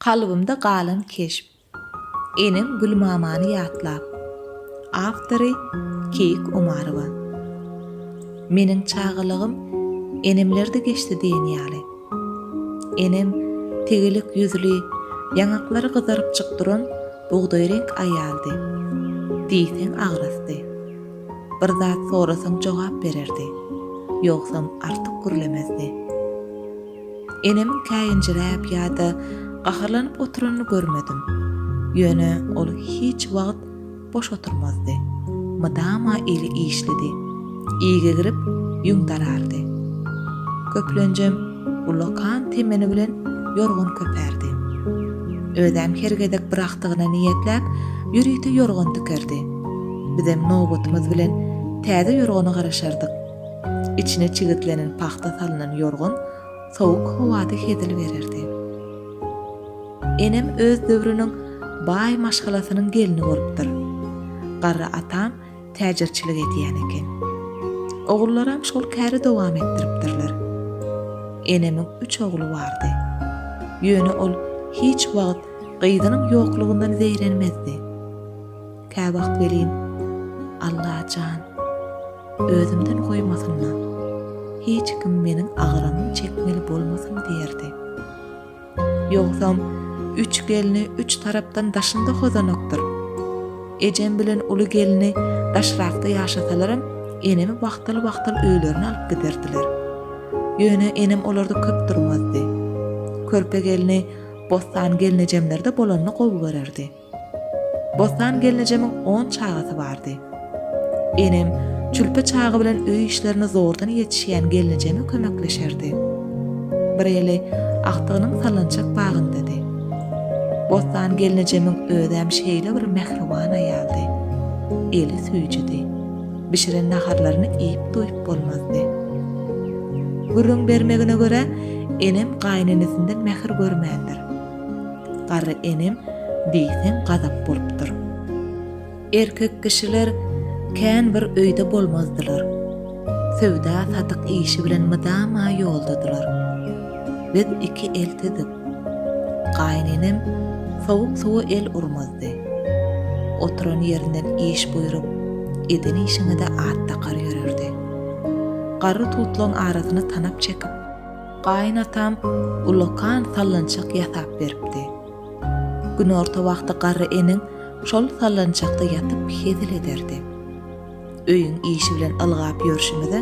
Kalbymda galan keşp. Enem Gülmamany ýatlap. Awtory Keyik Umarowa. Meniň çağılygym enemlerde geçdi diýen ýaly. Enem tegelik ýüzli, ýanaklary gyzaryp çykdyran buğday renk aýaldy. Diýseň agrasdy. Bir zat sorasaň jogap bererdi. Ýoksam artyk gürlemezdi. Enem käýinjiräp ýa-da gaharlanyp oturanyny görmedim. Ýöne ol hiç wagt boş oturmazdy. Mydama eli işlidi. İýige girip ýuňdarardy. Köplenjem ulakan temeni bilen yorgun köperdi. Ödem hergedek bırakdygyna niýetlep ýürüýte yorgun tükerdi. Bizem nowbatymyz bilen täze yorguny garaşardyk. İçine çigitlenen paxta salynan yorgun sowuk howada hedil bererdi. Enem öz döwrüniň bay maşgalasynyň gelini bolupdyr. Garry atam täjirçilik edýän eken. Ogullaram şol käri dowam etdiripdirler. Enemiň 3 ogly bardy. Ýöne ol hiç wagt gyýdynyň ýoklugyndan zeýrenmezdi. Kä wagt welin Allah jan özümden goýmasynma. Hiç kim meniň agyramy çekmeli bolmasyn diýerdi. Ýoksam 3 gelini 3 tarapdan daşynda hozanokdyr. Ejem bilen uly gelini daşrakda ýaşasalaram, enemi wagtaly öýlerini alyp giderdiler. Ýöne enem olarda köp durmazdy. Körpe gelini bostan gelinejemlerde bolanyny gowy bererdi. Bostan gelinejemiň 10 çagasy bardy. Enem çülpe çağı bilen öý işlerini zordan ýetişýän gelinejeme kömekleşerdi. Bir eli aktygynyň salançak bagyndady. Bostan gelinejemiň ödäm şeýle bir mehriban aýaldy. Eli süýjidi. Bişiren naharlaryny iýip doýup bolmazdy. Gürrüň bermegine göre enem gaýnanesinden mehir görmändir. Garry enem diýsen gazap bolupdyr. Erkek kişiler kän bir öýde bolmazdylar. Sewda satyk işi bilen mydama ýoldadylar. Biz iki eltidik. Gaýnenem sowuk suwa el urmazdy. Oturan ýerinden iş buýrup, eden işine de atda gar ýörerdi. Garry tutlaň arasyny tanap çekip, gaýnatam ulakan sallançak ýasap beripdi. Gün orta wagty garry enin şol sallançakda ýatyp hedil ederdi. Öýüň işi bilen ylgap ýörüşimizde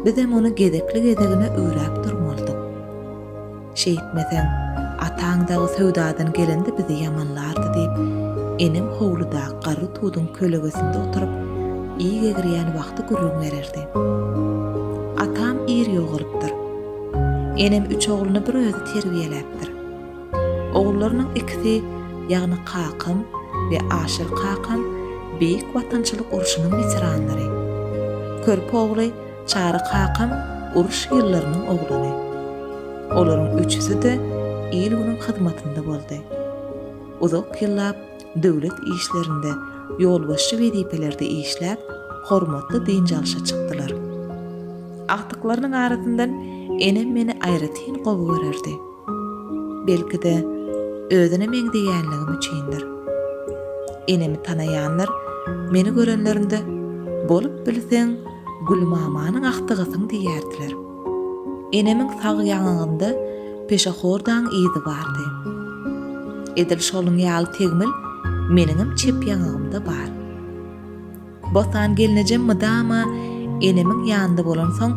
bizem onu gedekli-gedegine öýräp durmaldyk. Şeýitmeseň ataňdagy sewdadan gelende bizi ýamanlardy diýip enim howluda garry tuduň kölegesinde oturup iýige girýän wagty gürrüň bererdi. Atam iri ýogalypdyr. Enem 3 ogluny bir özü terbiýeläpdir. Oglullarynyň ikisi, ýagny Kakam we Aşyr Kakam beýik watançylyk uruşynyň veteranlary. Körpe ogly Çary Kakam uruş ýyllarynyň oglany. Olaryň üçüsi de il günüň hyzmatynda boldy. Uzak ýyllap döwlet işlerinde ýolbaşçy wezipelerde işläp, hormatly diňjalşa çykdylar. Aktyklarynyň arasyndan enem meni aýratyn gowy görerdi. Belki de özüne meňdeýänligim üçindir. Enemi tanaýanlar meni görenlerinde bolup bilseň Gülmamanyň aktygysyň diýerdiler. Enemiň sag ýanygynda peşahordan izi bardy. Edil şoluň ýaly tegmil meniňim çep ýanygymda bar. Bostan gelinejem mydama enemiň ýanynda bolan soň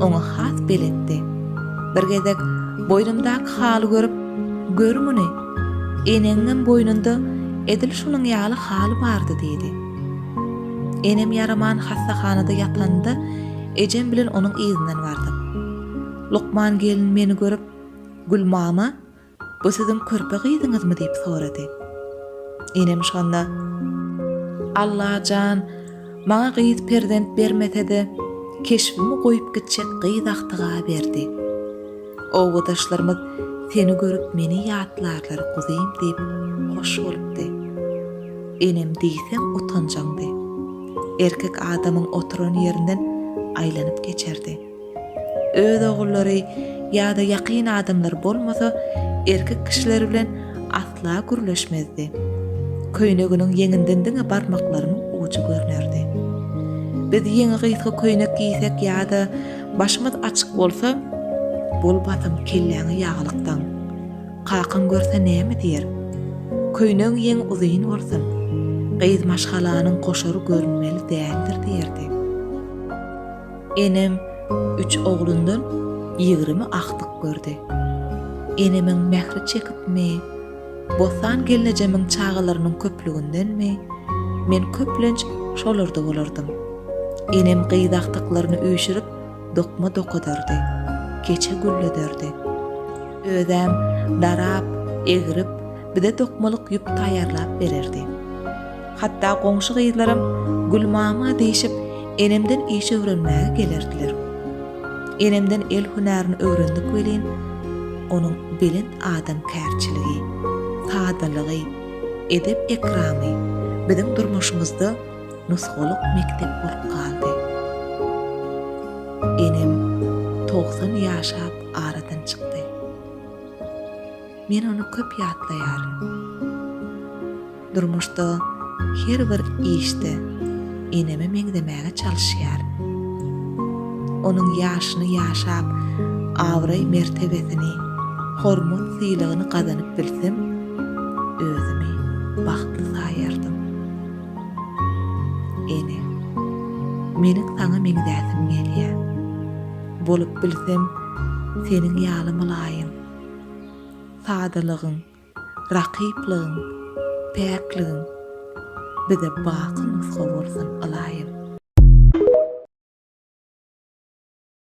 oňa has beletdi. Bir gezek boýnumdaky haly görüp, "Görmüni, eneňiň boýnunda edil şoluň ýaly haly bardy" diýdi. Enem ýaraman hastahanada ýatanda ejem bilen onuň izinden bardyk. Lukman gelin meni görüp, "Gülmama, bu siziň körpe gyýdyňyzmy?" diýip sorady. Enem şonda, "Allah jan, maňa gyýyt perdent bermese-de, keşbimi goýup gitjek gyýdaktyga berdi. Owadaşlarymyz seni görüp meni ýatlarlar guzaýym" diýip hoş bolupdy. Enem diýsem utanjaňdy. Erkek adamyň oturan ýerinden aýlanyp geçerdi. Öz ogullary ýa-da ýakyn adamlar bolmasa, erkek kişiler bilen asla gürleşmezdi. Köyneginiň ýeňinden diňe barmaklarynyň uçy görnerdi. Biz ýeňi gysga köýnek giýsek ýa-da başymyz açyk bolsa, bol batym kelläňi ýaglykdan. Kakyn görse näme diýer? Köýnek ýeň uzyn bolsun. Gyz maşgalanyň koşary görünmeli däldir diýerdi. Enem 3 oglundan 20 akdyk gördi. Enemiň mähri çekipmi, bosan gelinejemiň çağalarynyň köplügindenmi, men köplenç şolarda bolardym. Enem gyzakdyklaryny üýşürip dokma dokadardy, geçe güllederdi. Özem darap, egirip, bide dokmalyk ýüp taýýarlap bererdi. Hatta goňşy gyzlarym Gülmama diýişip enemden iş öwrenmäge gelerdiler. Enemden el hünerini öwrendik welin, onuň belin adam kärçiligi, sadalygy, edep ekramy biziň durmuşymyzda nusgalyk mektep bolup kaldy. Enem 90 ýaşap aradan çykdy. Men onu köp ýatlaýarym. Durmuşda her bir işde eneme meňdemäge çalyşýar. Onuň ýaşyny ýaşap, awry mertebesini, hormat sylygyny gazanyp bilsem, özümi bagtly saýardym. Ene, meniň saňa meňdäsim gelýär. Bolup bilsem, seniň ýaly mylaýym. Sadalygyň, rakyplygyň, päkligiň bize bakın nusga bolsun alayım.